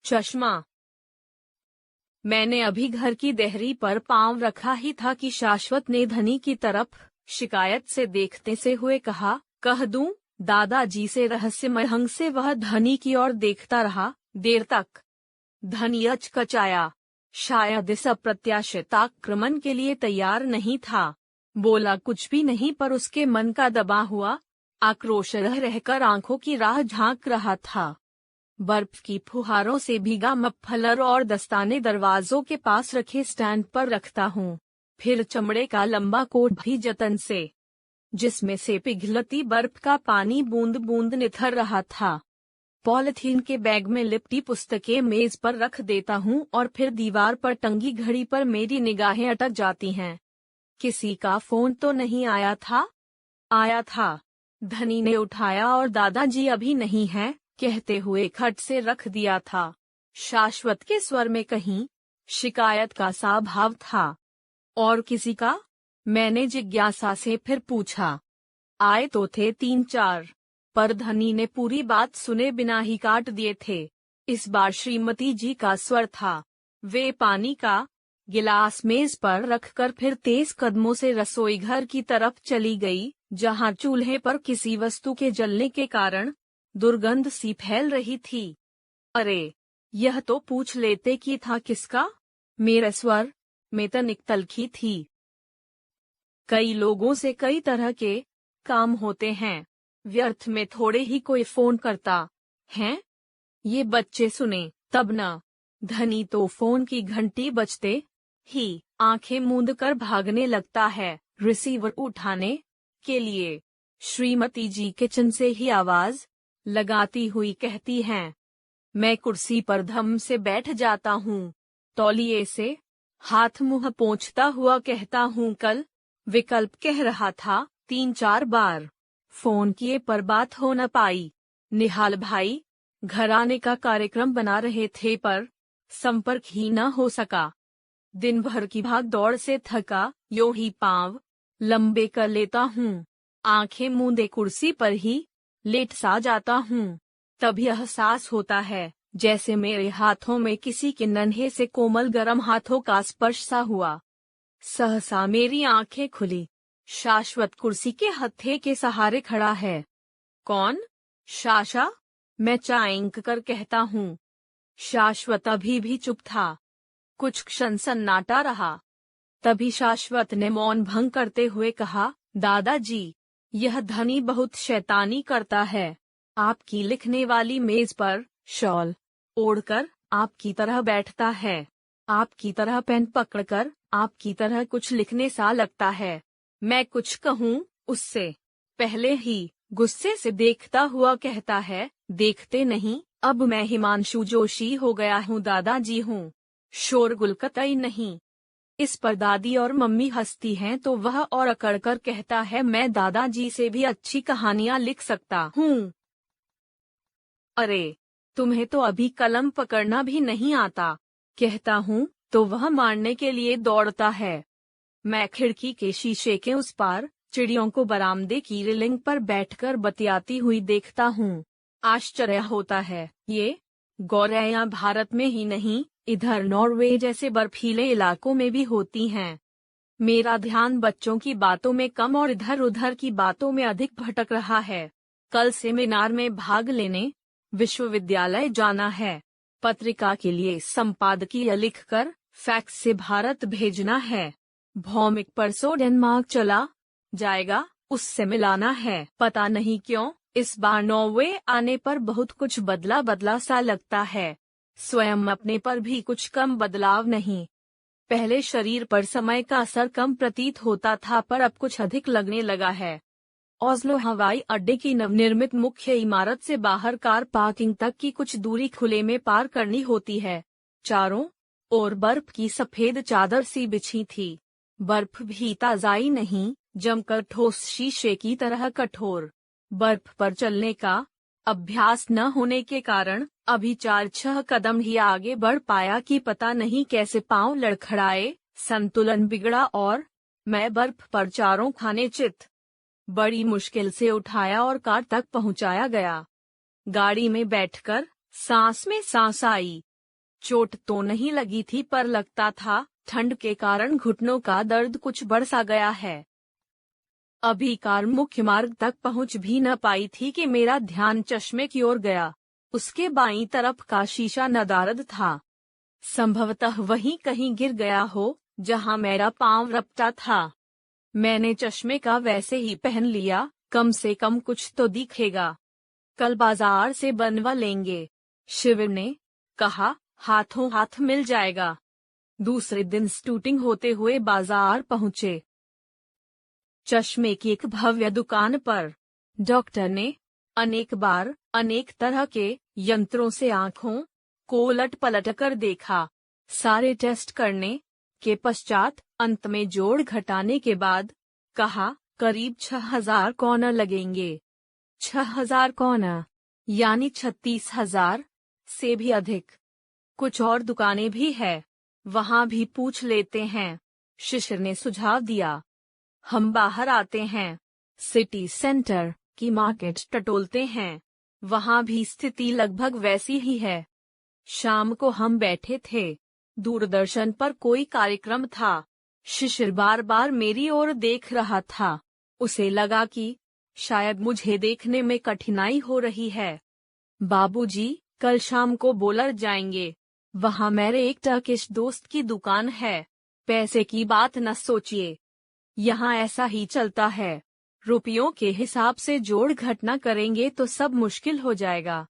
चश्मा। मैंने अभी घर की देहरी पर पांव रखा ही था कि शाश्वत ने धनी की तरफ शिकायत से देखते से हुए कहा, कह दूं? दादाजी से रहस्यमय ढंग से वह धनी की ओर देखता रहा देर तक। धनी अचकचाया, शायद इस अप्रत्याशित आक्रमण के लिए तैयार नहीं था। बोला कुछ भी नहीं, पर उसके मन का दबा हुआ आक्रोश रहकर आंखों की राह झांक रहा था। बर्फ की फुहारों से भीगा मफलर और दस्ताने दरवाजों के पास रखे स्टैंड पर रखता हूँ। फिर चमड़े का लंबा कोट भी जतन से, जिसमें से पिघलती बर्फ का पानी बूंद बूंद निथर रहा था। पॉलिथीन के बैग में लिपटी पुस्तकें मेज पर रख देता हूँ और फिर दीवार पर टंगी घड़ी पर मेरी निगाहें अटक जाती हैं। किसी का फोन तो नहीं आया था? आया था। धनी ने उठाया और दादाजी अभी नहीं है कहते हुए खट से रख दिया था। शाश्वत के स्वर में कहीं शिकायत का सा भाव था। और किसी का? मैंने जिज्ञासा से फिर पूछा। आए तो थे 3-4, पर धनी ने पूरी बात सुने बिना ही काट दिए थे। इस बार श्रीमती जी का स्वर था। वे पानी का गिलास मेज पर रखकर फिर तेज कदमों से रसोई घर की तरफ चली गई, जहां चूल्हे पर किसी वस्तु के जलने के कारण दुर्गंध सी फैल रही थी। अरे, यह तो पूछ लेते कि था किसका? मेरे स्वर में तनिक तल्खी थी। कई लोगों से कई तरह के काम होते हैं, व्यर्थ में थोड़े ही कोई फोन करता है। ये बच्चे सुने तब न। धनी तो फोन की घंटी बजते ही आंखें मूंद कर भागने लगता है रिसीवर उठाने के लिए। श्रीमती जी किचन से ही आवाज लगाती हुई कहती हैं। मैं कुर्सी पर धम से बैठ जाता हूँ, तौलिए से हाथ मुंह पोंछता हुआ कहता हूँ, कल विकल्प कह रहा था 3-4 बार। फोन किए पर बात हो न पाई। निहाल भाई घर आने का कार्यक्रम बना रहे थे, पर संपर्क ही न हो सका। दिन भर की भाग दौड़ से थका यो ही पांव लंबे कर लेता हूँ, आंखें मूंदे कुर्सी पर ही लेट सा जाता हूँ। तभी एहसास होता है जैसे मेरे हाथों में किसी के नन्हे से कोमल गरम हाथों का स्पर्श सा हुआ। सहसा मेरी आंखें खुली। शाश्वत कुर्सी के हत्थे के सहारे खड़ा है। कौन? शाशा? मैं चाइंक कर कहता हूँ। शाश्वत अभी भी चुप था। कुछ क्षण सन्नाटा रहा। तभी शाश्वत ने मौन भंग करते हुए कहा, दादाजी, यह धनी बहुत शैतानी करता है। आपकी लिखने वाली मेज पर शॉल ओढ़कर आपकी तरह बैठता है, आपकी तरह पेन पकड़कर आपकी तरह कुछ लिखने सा लगता है। मैं कुछ कहूँ उससे पहले ही गुस्से से देखता हुआ कहता है, देखते नहीं, अब मैं हिमांशु जोशी हो गया हूँ दादाजी हूँ, शोरगुल कतई नहीं। इस पर दादी और मम्मी हंसती हैं तो वह और अकड़कर कहता है, मैं दादाजी से भी अच्छी कहानियाँ लिख सकता हूँ। अरे, तुम्हें तो अभी कलम पकड़ना भी नहीं आता, कहता हूँ तो वह मारने के लिए दौड़ता है। मैं खिड़की के शीशे के उस पार चिड़ियों को बरामदे की रेलिंग पर बैठकर बतियाती हुई देखता हूँ। आश्चर्य होता है, ये गौरैया भारत में ही नहीं, इधर नॉर्वे जैसे बर्फीले इलाकों में भी होती हैं। मेरा ध्यान बच्चों की बातों में कम और इधर उधर की बातों में अधिक भटक रहा है। कल सेमिनार में भाग लेने विश्वविद्यालय जाना है। पत्रिका के लिए संपादकीय लिखकर फैक्स से भारत भेजना है। भौमिक परसों डेनमार्क चला जाएगा, उससे मिलाना है। पता नहीं क्यों इस बार नॉर्वे आने पर बहुत कुछ बदला बदला सा लगता है। स्वयं अपने पर भी कुछ कम बदलाव नहीं। पहले शरीर पर समय का असर कम प्रतीत होता था, पर अब कुछ अधिक लगने लगा है। ओस्लो हवाई अड्डे की नवनिर्मित मुख्य इमारत से बाहर कार पार्किंग तक की कुछ दूरी खुले में पार करनी होती है। चारों ओर बर्फ की सफेद चादर सी बिछी थी। बर्फ भी ताज़ाई नहीं, जमकर ठोस शीशे की तरह कठोर। बर्फ पर चलने का अभ्यास न होने के कारण अभी 4-6 कदम ही आगे बढ़ पाया कि पता नहीं कैसे पांव लड़खड़ाए, संतुलन बिगड़ा और मैं बर्फ पर चारों खाने चित बड़ी मुश्किल से उठाया और कार तक पहुंचाया गया। गाड़ी में बैठकर सांस में सांस आई। चोट तो नहीं लगी थी पर लगता था ठंड के कारण घुटनों का दर्द कुछ बढ़ सा गया है। अभी कार मुख्य मार्ग तक पहुंच भी न पाई थी कि मेरा ध्यान चश्मे की ओर गया। उसके बाईं तरफ का शीशा नदारद था। संभवतः वहीं कहीं गिर गया हो जहां मेरा पांव रपटा था। मैंने चश्मे का वैसे ही पहन लिया, कम से कम कुछ तो दिखेगा। कल बाजार से बनवा लेंगे, शिविर ने कहा, हाथों हाथ मिल जाएगा। दूसरे दिन शूटिंग होते हुए बाजार पहुंचे। चश्मे की एक भव्य दुकान पर डॉक्टर ने अनेक बार अनेक तरह के यंत्रों से आंखों को उलट पलट कर देखा। सारे टेस्ट करने के पश्चात अंत में जोड़ घटाने के बाद कहा, करीब 6000 कॉर्नर लगेंगे। 6000 कॉर्नर यानी 36,000 से भी अधिक। कुछ और दुकानें भी है, वहां भी पूछ लेते हैं, शिशिर ने सुझाव दिया। हम बाहर आते हैं, सिटी सेंटर की मार्केट टटोलते हैं, वहां भी स्थिति लगभग वैसी ही है। शाम को हम बैठे थे, दूरदर्शन पर कोई कार्यक्रम था। शिशिर बार बार मेरी ओर देख रहा था। उसे लगा कि शायद मुझे देखने में कठिनाई हो रही है। बाबूजी, कल शाम को बोलर जाएंगे, वहां मेरे एक टर्किश दोस्त की दुकान है। पैसे की बात न सोचिए, यहाँ ऐसा ही चलता है। रुपयों के हिसाब से जोड़ घटना करेंगे तो सब मुश्किल हो जाएगा।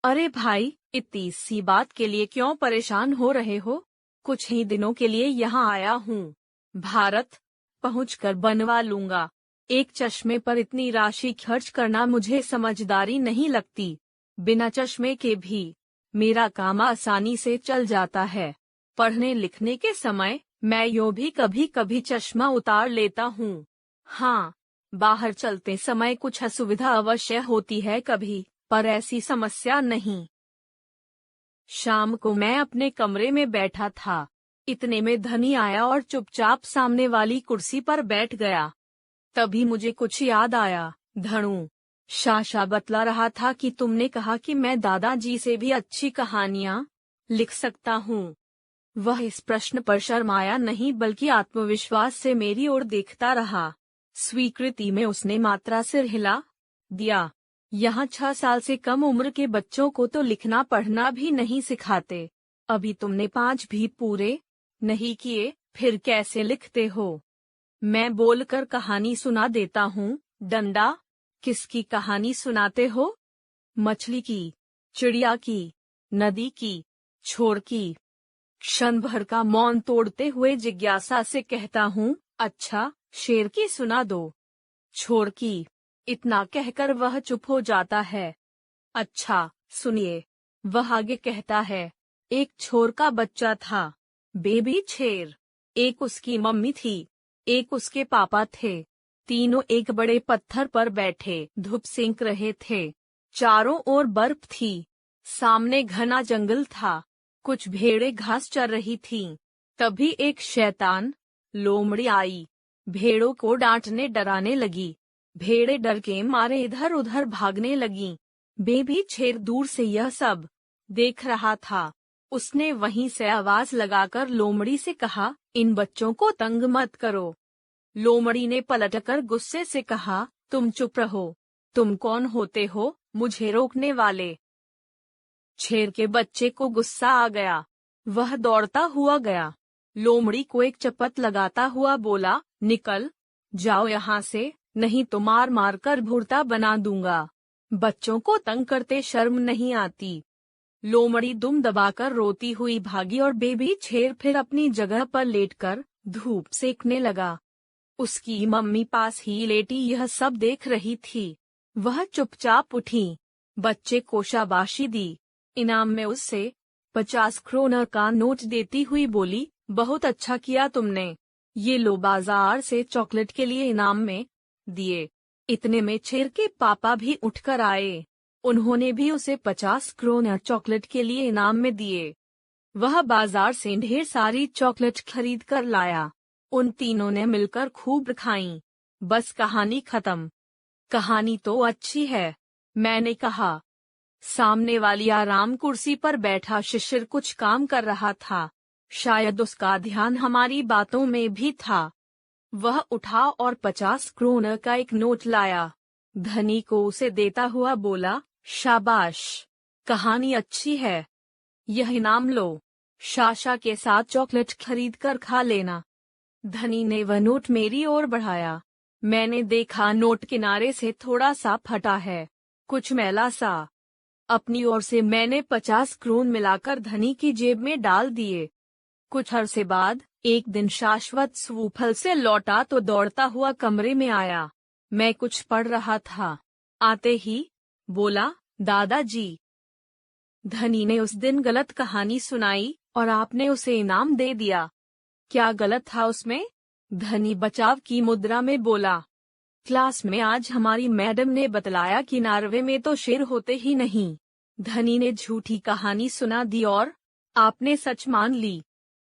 अरे भाई, इतनी सी बात के लिए क्यों परेशान हो रहे हो? कुछ ही दिनों के लिए यहाँ आया हूँ, भारत पहुँचकर बनवा लूंगा। एक चश्मे पर इतनी राशि खर्च करना मुझे समझदारी नहीं लगती। बिना चश्मे के भी मेरा काम आसानी से चल जाता है। पढ़ने लिखने के समय मैं यूं भी कभी कभी चश्मा उतार लेता हूँ। हाँ, बाहर चलते समय कुछ असुविधा अवश्य होती है कभी, पर ऐसी समस्या नहीं। शाम को मैं अपने कमरे में बैठा था, इतने में धनी आया और चुपचाप सामने वाली कुर्सी पर बैठ गया। तभी मुझे कुछ याद आया। धनु, शाशा बतला रहा था कि तुमने कहा कि मैं दादाजी से भी अच्छी कहानियाँ लिख सकता हूँ। वह इस प्रश्न पर शर्माया नहीं बल्कि आत्मविश्वास से मेरी ओर देखता रहा। स्वीकृति में उसने मात्रा सिर हिला दिया। यहाँ 6 साल से कम उम्र के बच्चों को तो लिखना पढ़ना भी नहीं सिखाते। अभी तुमने 5 भी पूरे नहीं किए, फिर कैसे लिखते हो? मैं बोलकर कहानी सुना देता हूँ। डंडा, किसकी कहानी सुनाते हो? मछली की, चिड़िया की, नदी की, छोर की? क्षण भर का मौन तोड़ते हुए जिज्ञासा से कहता हूँ, अच्छा, शेर की सुना दो। छोर की। इतना कहकर वह चुप हो जाता है। अच्छा, सुनिए। वह आगे कहता है, एक छोर का बच्चा था, बेबी शेर। एक उसकी मम्मी थी, एक उसके पापा थे। तीनों एक बड़े पत्थर पर बैठे धूप सेंक रहे थे। चारों ओर बर्फ थी, सामने घना जंगल था, कुछ भेड़ें घास चर रही थीं। तभी एक शैतान लोमड़ी आई, भेड़ों को डांटने डराने लगी। भेड़ें डर के मारे इधर उधर भागने लगीं। बेबी शेर दूर से यह सब देख रहा था। उसने वहीं से आवाज लगाकर लोमड़ी से कहा, इन बच्चों को तंग मत करो। लोमड़ी ने पलटकर गुस्से से कहा, तुम चुप रहो। तुम कौन होते हो मुझे रोकने वाले? शेर के बच्चे को गुस्सा आ गया। वह दौड़ता हुआ गया, लोमड़ी को एक चपत लगाता हुआ बोला, निकल जाओ यहाँ से, नहीं तो मार मार कर भुर्ता बना दूंगा। बच्चों को तंग करते शर्म नहीं आती। लोमड़ी दुम दबाकर रोती हुई भागी और बेबी शेर फिर अपनी जगह पर लेटकर धूप सेकने लगा। उसकी मम्मी पास ही लेटी यह सब देख रही थी। वह चुपचाप उठी, बच्चे को शाबाशी दी। इनाम में उससे 50 क्रोनर का नोट देती हुई बोली, बहुत अच्छा किया तुमने, ये लो बाजार से चॉकलेट के लिए इनाम में दिए। इतने में शेर के पापा भी उठकर आए। उन्होंने भी उसे 50 क्रोनर चॉकलेट के लिए इनाम में दिए। वह बाजार से ढेर सारी चॉकलेट खरीद कर लाया। उन तीनों ने मिलकर खूब खाईं। बस कहानी खत्म। कहानी तो अच्छी है, मैंने कहा। सामने वाली आराम कुर्सी पर बैठा शिशिर कुछ काम कर रहा था। शायद उसका ध्यान हमारी बातों में भी था। वह उठा और 50 क्रोनर का एक नोट लाया। धनी को उसे देता हुआ बोला, शाबाश, कहानी अच्छी है। यह इनाम लो। शाशा के साथ चॉकलेट खरीद कर खा लेना। धनी ने वह नोट मेरी ओर बढ़ाया। मैंने देखा नोट किनारे से थोड़ा सा फटा है, कुछ मैला सा। अपनी ओर से मैंने 50 क्रोन मिलाकर धनी की जेब में डाल दिए। कुछ अरसे बाद एक दिन शाश्वत स्वूफल से लौटा तो दौड़ता हुआ कमरे में आया। मैं कुछ पढ़ रहा था। आते ही बोला, दादाजी, धनी ने उस दिन गलत कहानी सुनाई और आपने उसे इनाम दे दिया। क्या गलत था उसमें? धनी बचाव की मुद्रा में बोला, क्लास में आज हमारी मैडम ने बतलाया कि नॉर्वे में तो शेर होते ही नहीं। धनी ने झूठी कहानी सुना दी और आपने सच मान ली।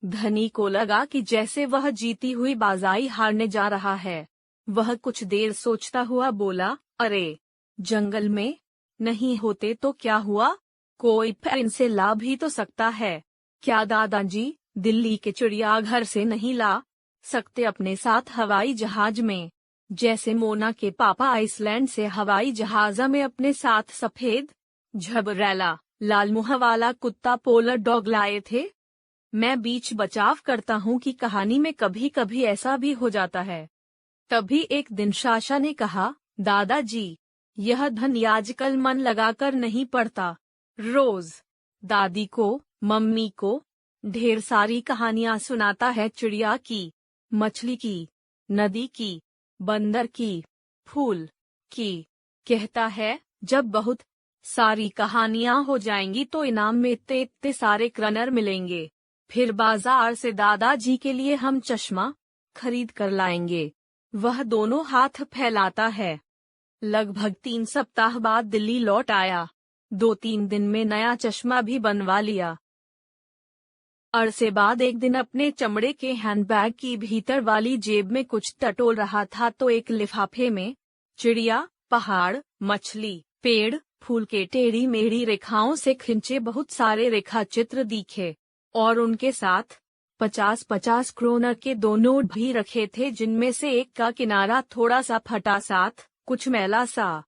धनी को लगा कि जैसे वह जीती हुई बाजाई हारने जा रहा है। वह कुछ देर सोचता हुआ बोला, अरे, जंगल में नहीं होते तो क्या हुआ, कोई फिर इनसे ला भी तो सकता है। क्या दादाजी दिल्ली के चिड़ियाघर से नहीं ला सकते अपने साथ हवाई जहाज में, जैसे मोना के पापा आइसलैंड से हवाई जहाज में अपने साथ सफेद झबरैला लाल मुंह वाला कुत्ता पोलर डॉग लाए थे? मैं बीच बचाव करता हूँ कि कहानी में कभी कभी ऐसा भी हो जाता है। तभी एक दिन शाशा ने कहा, दादाजी, यह धनी आजकल मन लगाकर नहीं पढ़ता। रोज दादी को, मम्मी को ढेर सारी कहानियां सुनाता है, चिड़िया की, मछली की, नदी की, बंदर की, फूल की। कहता है जब बहुत सारी कहानियां हो जाएंगी तो इनाम में इतने इतने सारे क्रनर मिलेंगे। फिर बाजार से दादाजी के लिए हम चश्मा खरीद कर लाएंगे। वह दोनों हाथ फैलाता है। लगभग 3 सप्ताह बाद दिल्ली लौट आया। 2-3 दिन में नया चश्मा भी बनवा लिया। अरसे बाद एक दिन अपने चमड़े के हैंडबैग की भीतर वाली जेब में कुछ टटोल रहा था तो एक लिफाफे में चिड़िया, पहाड़, मछली, पेड़, फूल के टेढ़ी मेढ़ी रेखाओं से खिंचे बहुत सारे रेखा चित्र दिखे और उनके साथ 50-50 क्रोनर के 2 नोट भी रखे थे, जिनमें से एक का किनारा थोड़ा सा फटा, साथ कुछ मैला सा।